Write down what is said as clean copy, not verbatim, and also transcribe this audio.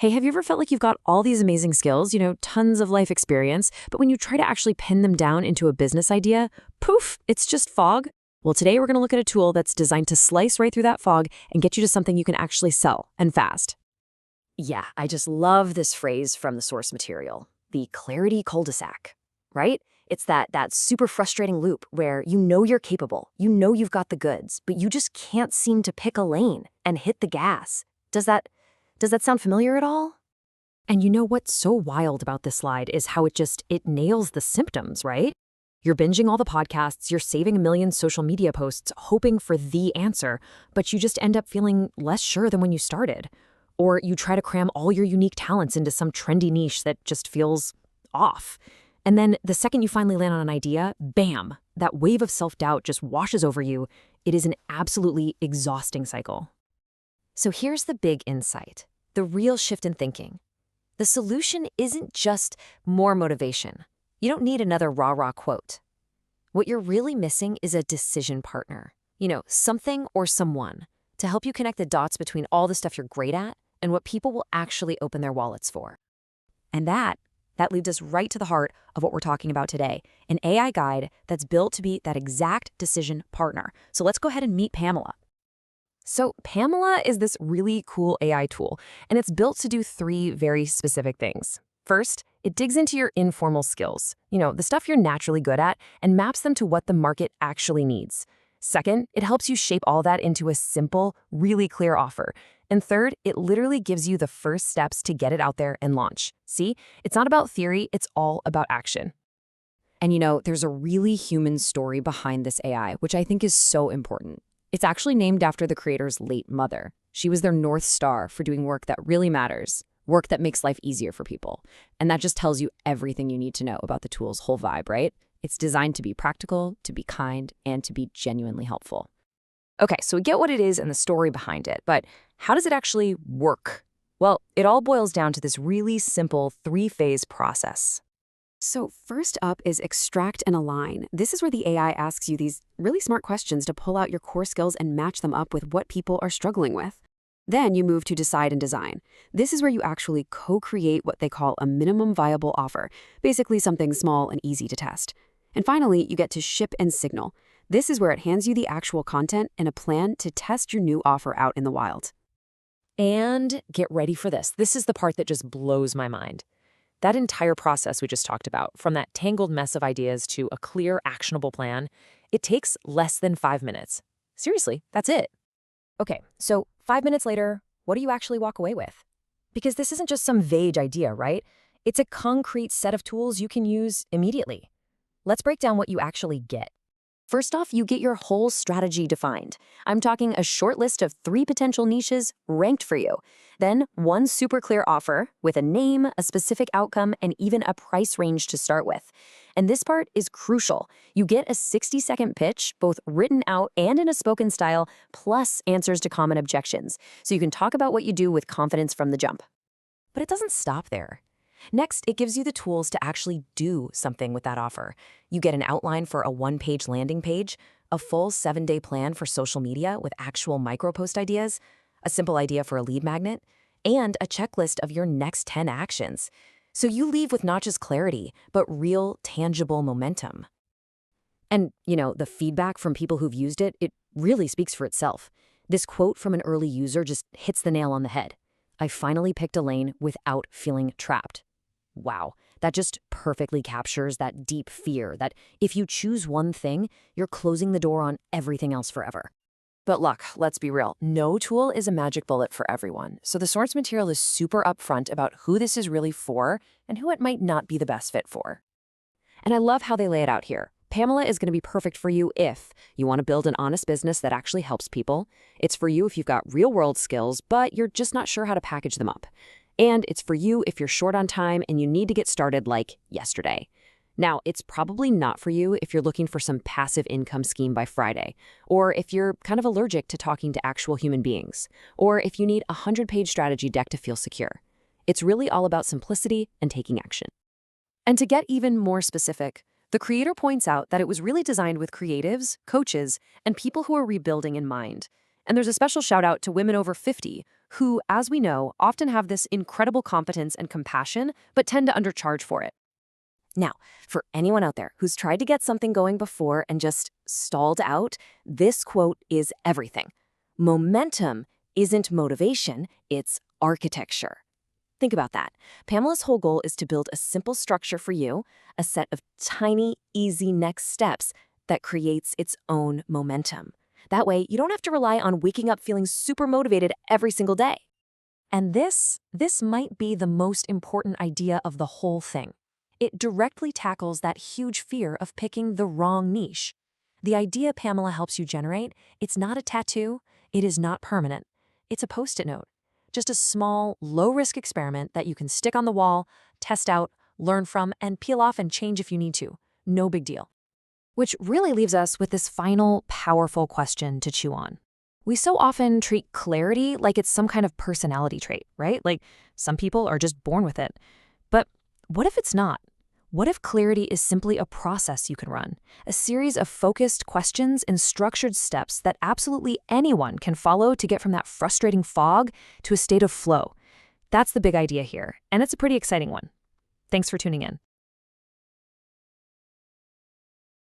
Hey, have you ever felt like you've got all these amazing skills, tons of life experience, but when you try to actually pin them down into a business idea, poof, it's just fog? Well, today we're going to look at a tool that's designed to slice right through that fog and get you to something you can actually sell, and fast. Yeah, I just love this phrase from the source material, the clarity cul-de-sac, right? It's that super frustrating loop where you know you're capable, you know you've got the goods, but you just can't seem to pick a lane and hit the gas. Does that sound familiar at all? And you know what's so wild about this slide is how it nails the symptoms, right? You're binging all the podcasts, you're saving a million social media posts, hoping for the answer, but you just end up feeling less sure than when you started. Or you try to cram all your unique talents into some trendy niche that just feels off. And then the second you finally land on an idea, bam, that wave of self-doubt just washes over you. It is an absolutely exhausting cycle. So here's the big insight, the real shift in thinking. The solution isn't just more motivation. You don't need another rah-rah quote. What you're really missing is a decision partner, something or someone to help you connect the dots between all the stuff you're great at and what people will actually open their wallets for. And that leads us right to the heart of what we're talking about today, an AI guide that's built to be that exact decision partner. So let's go ahead and meet Pamela. So Pamela is this really cool AI tool, and it's built to do three very specific things. First, it digs into your informal skills, the stuff you're naturally good at, and maps them to what the market actually needs. Second, it helps you shape all that into a simple, really clear offer. And third, it literally gives you the first steps to get it out there and launch. See, it's not about theory, it's all about action. And there's a really human story behind this AI, which I think is so important. It's actually named after the creator's late mother. She was their North Star for doing work that really matters, work that makes life easier for people. And that just tells you everything you need to know about the tool's whole vibe, right? It's designed to be practical, to be kind, and to be genuinely helpful. Okay, so we get what it is and the story behind it, but how does it actually work? Well, it all boils down to this really simple three-phase process. So first up is extract and align. This is where the AI asks you these really smart questions to pull out your core skills and match them up with what people are struggling with. Then you move to decide and design. This is where you actually co-create what they call a minimum viable offer, basically something small and easy to test. And finally, you get to ship and signal. This is where it hands you the actual content and a plan to test your new offer out in the wild. And get ready for this. This is the part that just blows my mind. That entire process we just talked about, from that tangled mess of ideas to a clear, actionable plan, it takes less than 5 minutes. Seriously, that's it. Okay, so 5 minutes later, what do you actually walk away with? Because this isn't just some vague idea, right? It's a concrete set of tools you can use immediately. Let's break down what you actually get. First off, you get your whole strategy defined. I'm talking a short list of 3 potential niches ranked for you. Then one super clear offer with a name, a specific outcome, and even a price range to start with. And this part is crucial. You get a 60-second pitch, both written out and in a spoken style, plus answers to common objections. So you can talk about what you do with confidence from the jump. But it doesn't stop there. Next, it gives you the tools to actually do something with that offer. You get an outline for a 1-page landing page, a full 7-day plan for social media with actual micro-post ideas, a simple idea for a lead magnet, and a checklist of your next 10 actions. So you leave with not just clarity, but real, tangible momentum. And, the feedback from people who've used it, it really speaks for itself. This quote from an early user just hits the nail on the head. I finally picked a lane without feeling trapped. Wow, that just perfectly captures that deep fear that if you choose one thing, you're closing the door on everything else forever. But look, let's be real, no tool is a magic bullet for everyone. So the source material is super upfront about who this is really for and who it might not be the best fit for. And I love how they lay it out here. Pamela is going to be perfect for you if you want to build an honest business that actually helps people. It's for you if you've got real-world skills, but you're just not sure how to package them up. And it's for you if you're short on time and you need to get started like yesterday. Now, it's probably not for you if you're looking for some passive income scheme by Friday, or if you're kind of allergic to talking to actual human beings, or if you need a 100-page strategy deck to feel secure. It's really all about simplicity and taking action. And to get even more specific, the creator points out that it was really designed with creatives, coaches, and people who are rebuilding in mind. And there's a special shout out to women over 50 who, as we know, often have this incredible competence and compassion, but tend to undercharge for it. Now, for anyone out there who's tried to get something going before and just stalled out, this quote is everything. Momentum isn't motivation, it's architecture. Think about that. Pamela's whole goal is to build a simple structure for you, a set of tiny, easy next steps that creates its own momentum. That way, you don't have to rely on waking up feeling super motivated every single day. And this might be the most important idea of the whole thing. It directly tackles that huge fear of picking the wrong niche. The idea Pamela helps you generate, it's not a tattoo, it is not permanent. It's a Post-it note. Just a small, low-risk experiment that you can stick on the wall, test out, learn from, and peel off and change if you need to. No big deal. Which really leaves us with this final, powerful question to chew on. We so often treat clarity like it's some kind of personality trait, right? Like some people are just born with it. But what if it's not? What if clarity is simply a process you can run? A series of focused questions and structured steps that absolutely anyone can follow to get from that frustrating fog to a state of flow. That's the big idea here, and it's a pretty exciting one. Thanks for tuning in.